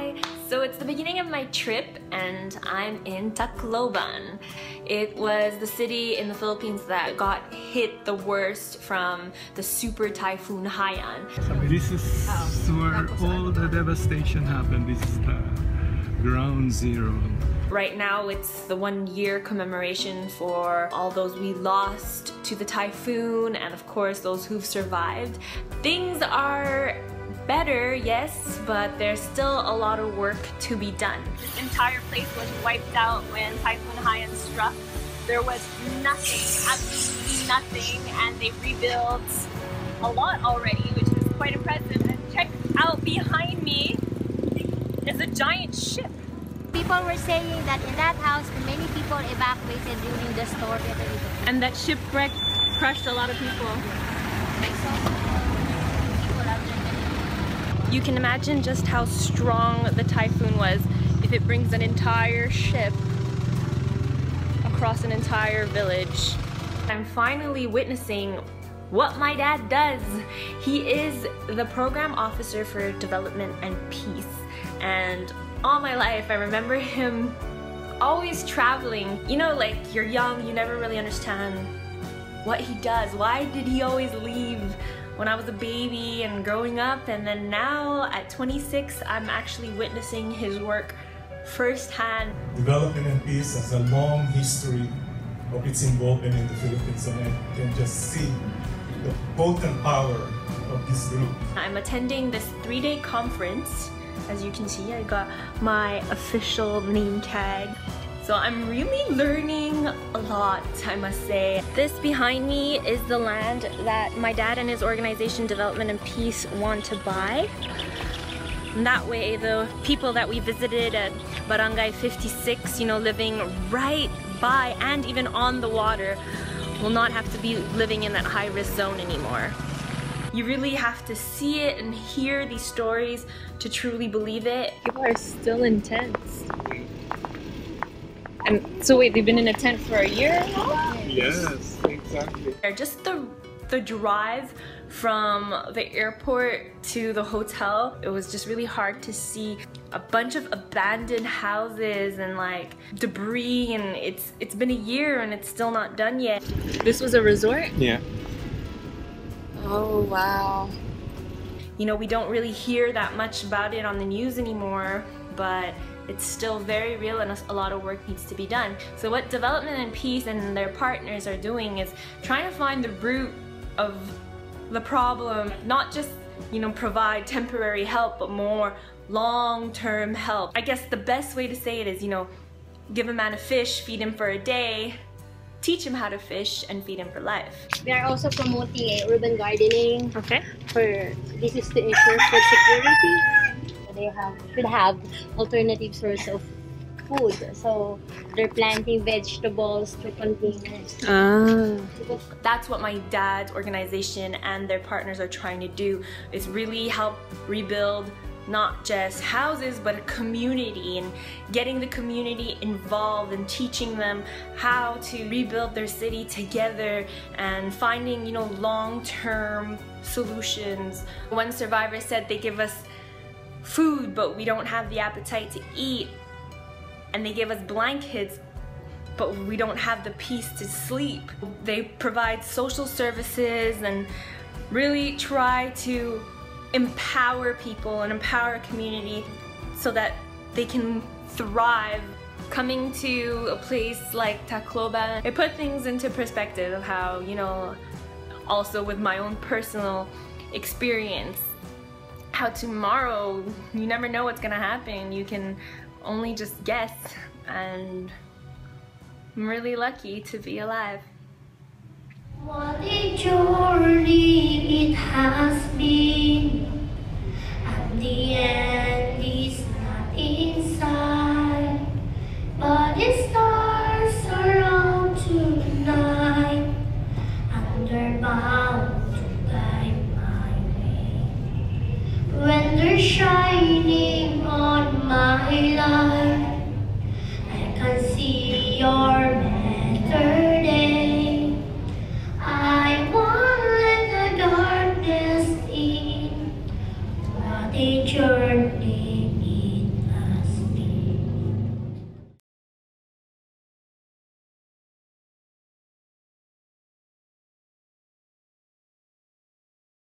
Hi! So it's the beginning of my trip and I'm in Tacloban. It was the city in the Philippines that got hit the worst from the super Typhoon Haiyan. This is where all the devastation happened. This is the ground zero. Right now it's the 1-year commemoration for all those we lost to the typhoon and of course those who've survived. Things are better, yes, but there's still a lot of work to be done. This entire place was wiped out when Typhoon Haiyan struck. There was nothing, absolutely nothing, and they rebuilt a lot already, which is quite impressive. And check out behind me is a giant ship. People were saying that in that house, many people evacuated during the storm. And that shipwreck crushed a lot of people. You can imagine just how strong the typhoon was if it brings an entire ship across an entire village. I'm finally witnessing what my dad does. He is the program officer for development and peace, and all my life I remember him always traveling. You know, like, you're young, you never really understand what he does. Why did he always leave when I was a baby and growing up? And then now at 26 I'm actually witnessing his work firsthand. Development and peace has a long history of its involvement in the Philippines, and I can just see the potent power of this group. I'm attending this 3-day conference. As you can see, I got my official name tag. So I'm really learning a lot, I must say. This behind me is the land that my dad and his organization Development and Peace want to buy. And that way the people that we visited at Barangay 56, you know, living right by and even on the water, will not have to be living in that high-risk zone anymore. You really have to see it and hear these stories to truly believe it. People are still in tents. And so wait, they've been in a tent for a year now? Yes, exactly. Just the drive from the airport to the hotel, it was just really hard to see a bunch of abandoned houses and like debris, and it's been a year and it's still not done yet. This was a resort? Yeah. Oh wow. You know, we don't really hear that much about it on the news anymore, but it's still very real and a lot of work needs to be done. So what Development and Peace and their partners are doing is trying to find the root of the problem, not just, you know, provide temporary help, but more long-term help. I guess the best way to say it is, you know, give a man a fish, feed him for a day, teach him how to fish, and feed him for life. They are also promoting urban gardening. Okay. This is to ensure food security. They should have alternative source of food. So they're planting vegetables through containers. That's what my dad's organization and their partners are trying to do, is really help rebuild not just houses but a community, and getting the community involved and teaching them how to rebuild their city together and finding, you know, long-term solutions. One survivor said they give us food but we don't have the appetite to eat, and they give us blankets but we don't have the peace to sleep. They provide social services and really try to empower people and empower a community so that they can thrive. Coming to a place like Tacloban, it put things into perspective of how, you know, also with my own personal experience, how tomorrow, you never know what's gonna happen. You can only just guess, and I'm really lucky to be alive. What a journey it has been.